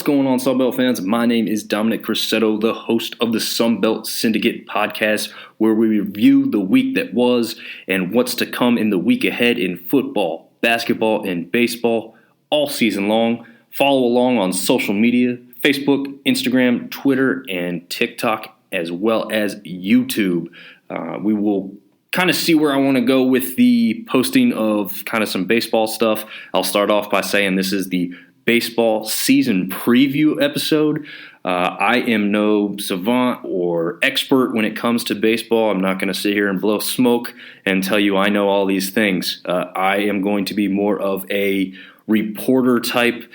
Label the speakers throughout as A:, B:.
A: going on, Sunbelt fans? My name is Dominic Crissetto, the host of the Sunbelt Syndicate podcast, where we review the week that was and what's to come in the week ahead in football, basketball, and baseball all season long. Follow along on social media, Facebook, Instagram, Twitter, and TikTok, as well as YouTube. We will kind of see where I want to go with the posting of kind of some baseball stuff. I'll start off by saying this is the baseball season preview episode. I am no savant or expert when it comes to baseball. I'm not going to sit here and blow smoke and tell you I know all these things. I am going to be more of a reporter type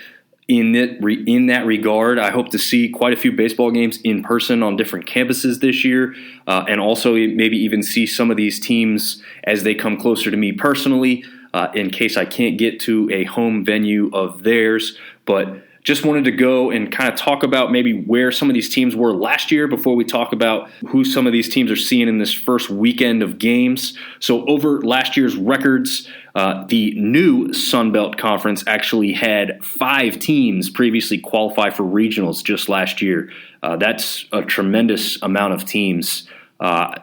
A: in that regard. I hope to see quite a few baseball games in person on different campuses this year, and also maybe even see some of these teams as they come closer to me personally, in case I can't get to a home venue of theirs. But just wanted to go and kind of talk about maybe where some of these teams were last year before we talk about who some of these teams are seeing in this first weekend of games. So over last year's records, the new Sun Belt Conference actually had 5 teams previously qualify for regionals just last year. That's a tremendous amount of teams.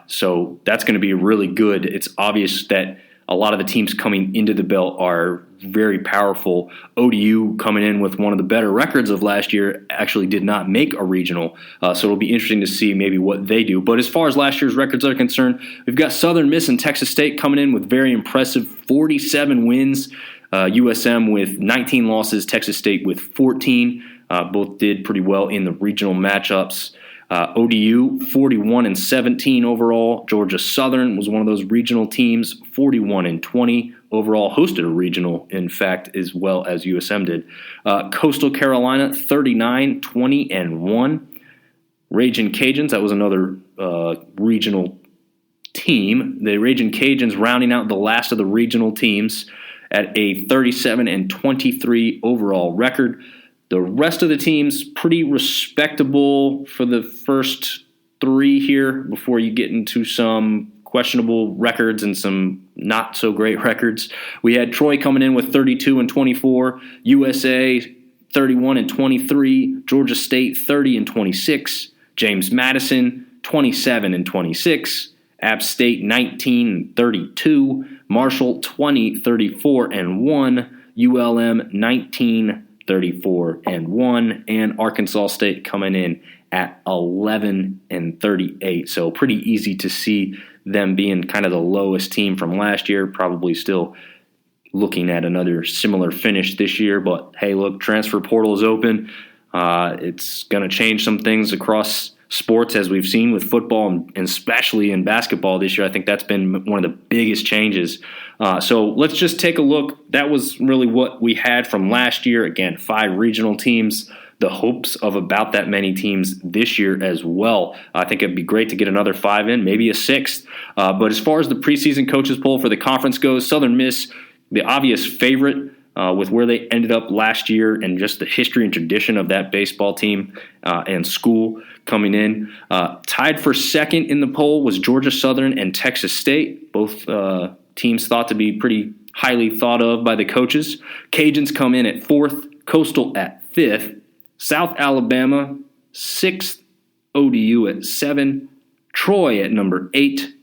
A: So that's going to be really good. It's obvious that a lot of the teams coming into the belt are very powerful. ODU, coming in with one of the better records of last year, actually did not make a regional. So it'll be interesting to see maybe what they do. But as far as last year's records are concerned, we've got Southern Miss and Texas State coming in with very impressive 47 wins. USM with 19 losses, Texas State with 14. Both did pretty well in the regional matchups. ODU, 41-17 overall. Georgia Southern was one of those regional teams, 41-20 overall. Hosted a regional, in fact, as well as USM did. Coastal Carolina, 39-20-1. Ragin' Cajuns, that was another regional team. The Ragin' Cajuns rounding out the last of the regional teams at a 37-23 overall record. The rest of the teams, pretty respectable for the first 3 here before you get into some questionable records and some not so great records. We had Troy coming in with 32-24, USA 31-23, Georgia State 30-26, James Madison 27-26, App State 19-32, Marshall 20-34-1, ULM 19-34-1, and Arkansas State coming in at 11-38. So pretty easy to see them being kind of the lowest team from last year. Probably still looking at another similar finish this year. But hey, look, transfer portal is open. It's going to change some things across sports, as we've seen with football and especially in basketball this year. I think that's been one of the biggest changes. So let's just take a look. That was really what we had from last year. Again, 5 regional teams. The hopes of about that many teams this year as well. I think it'd be great to get another 5 in, maybe a 6th. But as far as the preseason coaches poll for the conference goes, Southern Miss, the obvious favorite, with where they ended up last year and just the history and tradition of that baseball team and school coming in. Tied for second in the poll was Georgia Southern and Texas State. Both teams thought to be pretty highly thought of by the coaches. Cajuns come in at 4th, Coastal at 5th, South Alabama 6th, ODU at 7, Troy at number 8,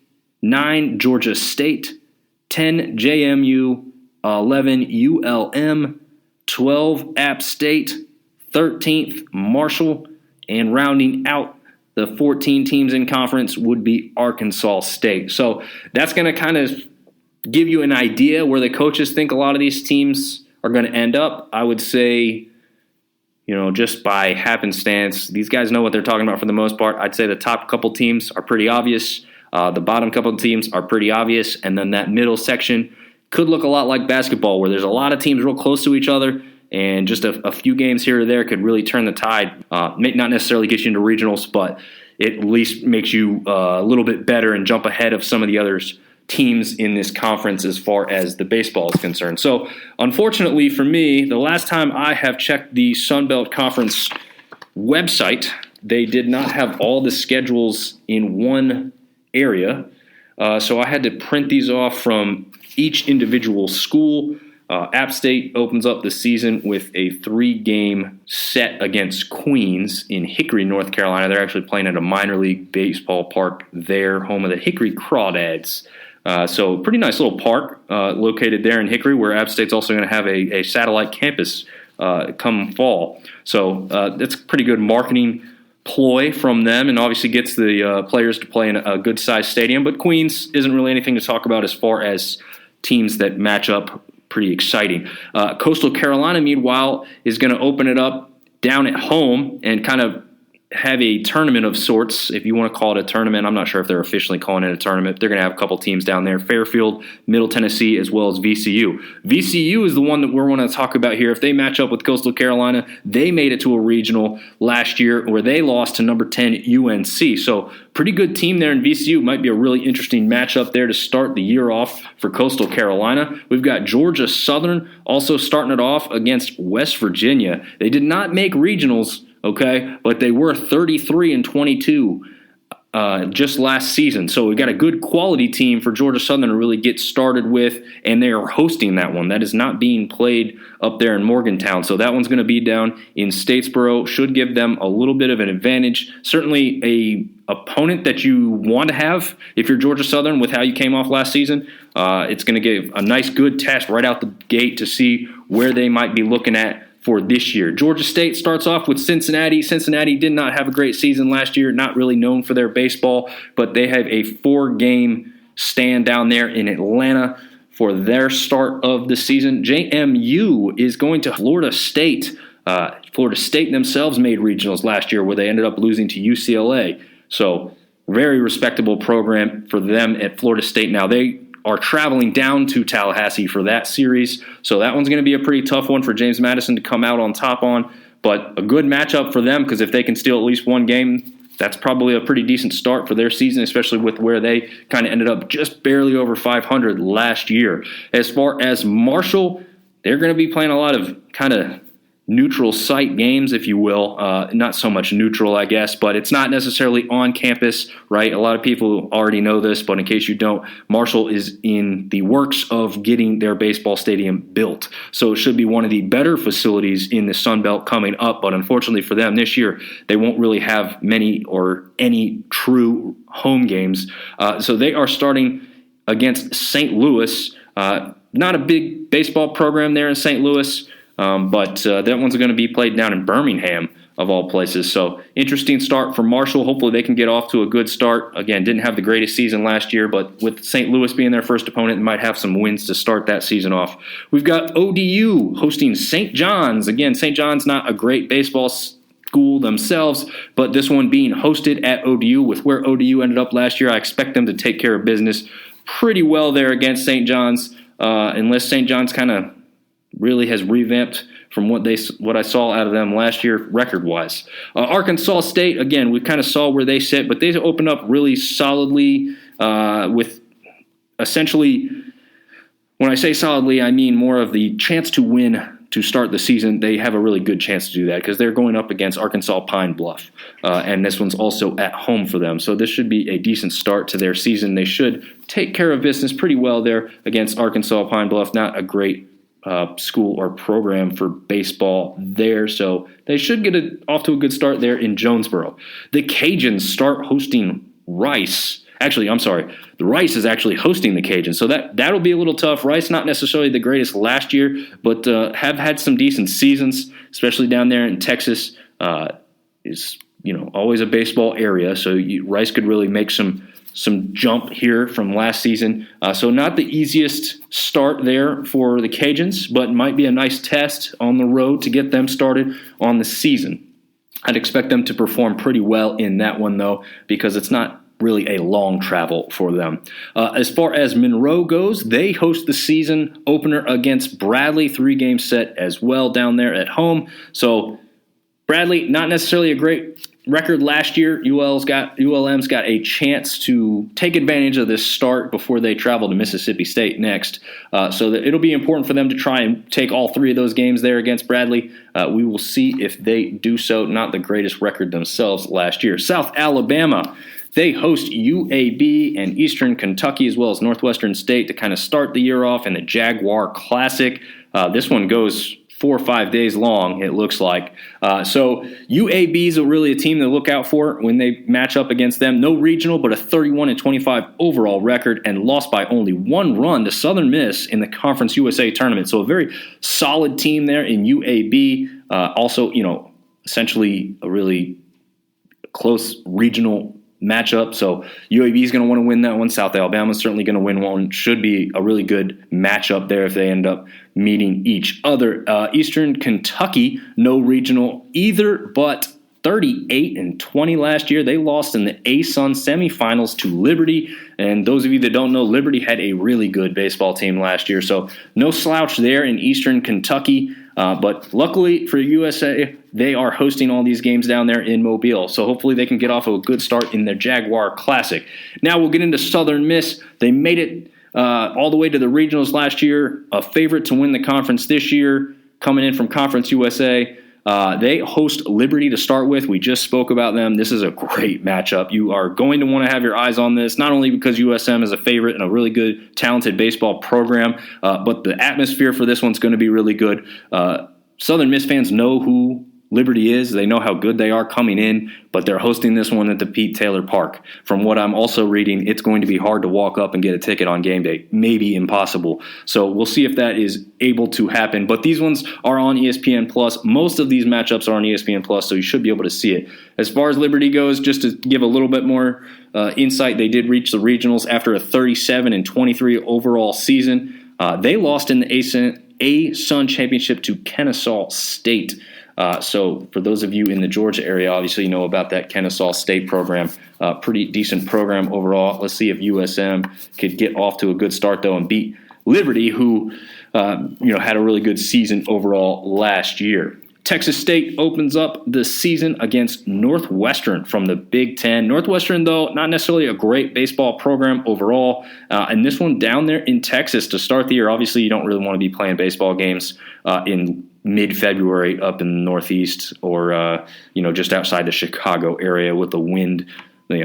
A: 9 Georgia State, 10 JMU, 11 ULM, 12 App State, 13th Marshall, and rounding out the 14 teams in conference would be Arkansas State. So that's going to kind of give you an idea where the coaches think a lot of these teams are going to end up. I would say, just by happenstance, these guys know what they're talking about for the most part. I'd say the top couple teams are pretty obvious. The bottom couple of teams are pretty obvious. And then that middle section could look a lot like basketball, where there's a lot of teams real close to each other, and just a few games here or there could really turn the tide. May not necessarily get you into regionals, but it at least makes you a little bit better and jump ahead of some of the others teams in this conference as far as the baseball is concerned. So unfortunately for me, the last time I have checked the Sun Belt Conference website, they did not have all the schedules in one area. So I had to print these off from each individual school. App State opens up the season with a 3-game set against Queens in Hickory, North Carolina. They're actually playing at a minor league baseball park there, home of the Hickory Crawdads. So pretty nice little park located there in Hickory, where App State's also going to have a satellite campus come fall. So that's a pretty good marketing ploy from them, and obviously gets the players to play in a good-sized stadium. But Queens isn't really anything to talk about as far as teams that match up. Pretty exciting. Coastal Carolina, meanwhile, is going to open it up down at home and kind of have a tournament of sorts, if you want to call it a tournament. I'm not sure if they're officially calling it a tournament. They're going to have a couple teams down there, Fairfield, Middle Tennessee, as well as VCU. VCU is the one that we're going to talk about here. If they match up with Coastal Carolina, they made it to a regional last year where they lost to number 10 UNC. So pretty good team there in VCU. Might be a really interesting matchup there to start the year off for Coastal Carolina. We've got Georgia Southern also starting it off against West Virginia. They did not make regionals, okay, but they were 33-22 just last season. So we got a good quality team for Georgia Southern to really get started with, and they are hosting that one. That is not being played up there in Morgantown. So that one's going to be down in Statesboro. Should give them a little bit of an advantage. Certainly a opponent that you want to have if you're Georgia Southern with how you came off last season. It's going to give a nice, good test right out the gate to see where they might be looking at for this year. Georgia State starts off with Cincinnati. Cincinnati did not have a great season last year, not really known for their baseball, but they have a 4-game stand down there in Atlanta for their start of the season. JMU is going to Florida State. Florida State themselves made regionals last year where they ended up losing to UCLA. So very respectable program for them at Florida State. Now they are traveling down to Tallahassee for that series. So that one's going to be a pretty tough one for James Madison to come out on top on. But a good matchup for them, because if they can steal at least one game, that's probably a pretty decent start for their season, especially with where they kind of ended up just barely over 500 last year. As far as Marshall, they're going to be playing a lot of kind of neutral site games, if you will. Not so much neutral, I guess, but it's not necessarily on campus, right? A lot of people already know this, but in case you don't, Marshall is in the works of getting their baseball stadium built. So it should be one of the better facilities in the Sun Belt coming up, but unfortunately for them this year, they won't really have many or any true home games. So they are starting against St. Louis. Not a big baseball program there in St. Louis, but that one's going to be played down in Birmingham, of all places. So interesting start for Marshall. Hopefully they can get off to a good start. Again, didn't have the greatest season last year, but with St. Louis being their first opponent, they might have some wins to start that season off. We've got ODU hosting St. John's. Again, St. John's not a great baseball school themselves, but this one being hosted at ODU. With where ODU ended up last year, I expect them to take care of business pretty well there against St. John's, unless St. John's kind of really has revamped from what I saw out of them last year record-wise. Arkansas State, again, we kind of saw where they sit, but they opened up really solidly with essentially, when I say solidly, I mean more of the chance to win to start the season. They have a really good chance to do that because they're going up against Arkansas Pine Bluff, and this one's also at home for them. So this should be a decent start to their season. They should take care of business pretty well there against Arkansas Pine Bluff. Not a great school or program for baseball there, so they should get off to a good start there in Jonesboro. The Cajuns start hosting Rice. Actually, I'm sorry, the Rice is actually hosting the Cajuns, so that'll be a little tough. Rice not necessarily the greatest last year, but have had some decent seasons, especially down there in Texas. Is always a baseball area, so Rice could really make some jump here from last season. So not the easiest start there for the Cajuns, but might be a nice test on the road to get them started on the season. I'd expect them to perform pretty well in that one, though, because it's not really a long travel for them. As far as Monroe goes, they host the season opener against Bradley, 3-game set as well down there at home. So Bradley, not necessarily a great record last year. ULM's got a chance to take advantage of this start before they travel to Mississippi State next. So that it'll be important for them to try and take all 3 of those games there against Bradley. We will see if they do so. Not the greatest record themselves last year. South Alabama, they host UAB and Eastern Kentucky as well as Northwestern State to kind of start the year off in the Jaguar Classic. This one goes 4 or 5 days long, it looks like. So UAB is really a team to look out for when they match up against them. No regional, but a 31-25 overall record, and lost by only 1 run to Southern Miss in the Conference USA tournament. So a very solid team there in UAB. Also, essentially a really close regional matchup. So UAB is going to want to win that one. South Alabama is certainly going to win one. Should be a really good matchup there if they end up meeting each other. Eastern Kentucky, no regional either, but 38-20 last year. They lost in the ASUN semifinals to Liberty. And those of you that don't know, Liberty had a really good baseball team last year. So no slouch there in Eastern Kentucky. But luckily for USA, they are hosting all these games down there in Mobile. So hopefully they can get off of a good start in their Jaguar Classic. Now we'll get into Southern Miss. They made it all the way to the regionals last year, a favorite to win the conference this year, coming in from Conference USA. They host Liberty to start with. We just spoke about them. This is a great matchup. You are going to want to have your eyes on this, not only because USM is a favorite and a really good, talented baseball program, but the atmosphere for this one's going to be really good. Southern Miss fans know who Liberty is. They know how good they are coming in, but they're hosting this one at the Pete Taylor Park. From what I'm also reading, it's going to be hard to walk up and get a ticket on game day. Maybe impossible. So we'll see if that is able to happen. But these ones are on ESPN+. Most of these matchups are on ESPN+, so you should be able to see it. As far as Liberty goes, just to give a little bit more insight, they did reach the regionals after a 37-23 overall season. They lost in the ASUN Championship to Kennesaw State. So for those of you in the Georgia area, obviously you know about that Kennesaw State program. Pretty decent program overall. Let's see if USM could get off to a good start, though, and beat Liberty, who had a really good season overall last year. Texas State opens up the season against Northwestern from the Big Ten. Northwestern, though, not necessarily a great baseball program overall. And this one down there in Texas to start the year. Obviously, you don't really want to be playing baseball games in mid-February up in the Northeast or, just outside the Chicago area with the wind,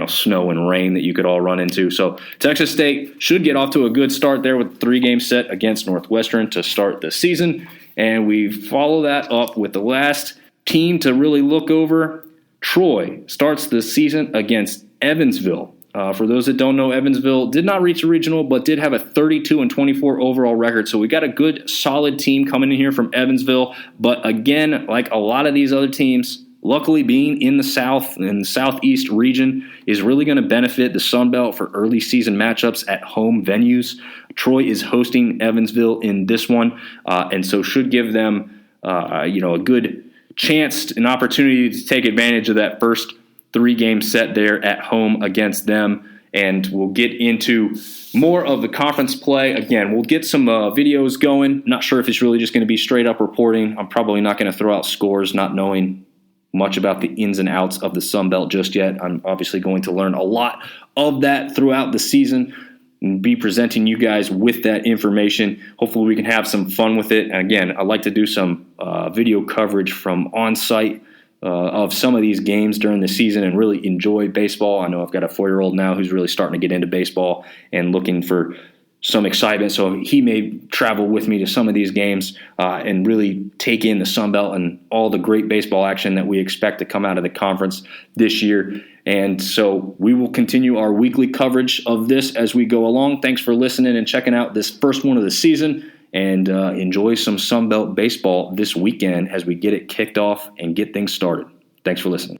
A: snow and rain that you could all run into. So Texas State should get off to a good start there with a 3-game set against Northwestern to start the season. And we follow that up with the last team to really look over. Troy starts the season against Evansville. For those that don't know, Evansville did not reach a regional, but did have a 32-24 overall record. So we got a good, solid team coming in here from Evansville. But again, like a lot of these other teams, luckily being in the South and the Southeast region is really going to benefit the Sun Belt for early season matchups at home venues. Troy is hosting Evansville in this one, and so should give them, a good chance, an opportunity to take advantage of that first 3-game set there at home against them. And we'll get into more of the conference play. Again, we'll get some videos going. Not sure if it's really just going to be straight up reporting. I'm probably not going to throw out scores, not knowing much about the ins and outs of the Sun Belt just yet. I'm obviously going to learn a lot of that throughout the season and be presenting you guys with that information. Hopefully we can have some fun with it. And again, I'd like to do some video coverage from on-site of some of these games during the season and really enjoy baseball. I know I've got a 4-year-old now who's really starting to get into baseball and looking for some excitement, so he may travel with me to some of these games and really take in the Sun Belt and all the great baseball action that we expect to come out of the conference this year. And so we will continue our weekly coverage of this as we go along. Thanks for listening and checking out this first one of the season, and enjoy some Sun Belt baseball this weekend as we get it kicked off and get things started. Thanks for listening.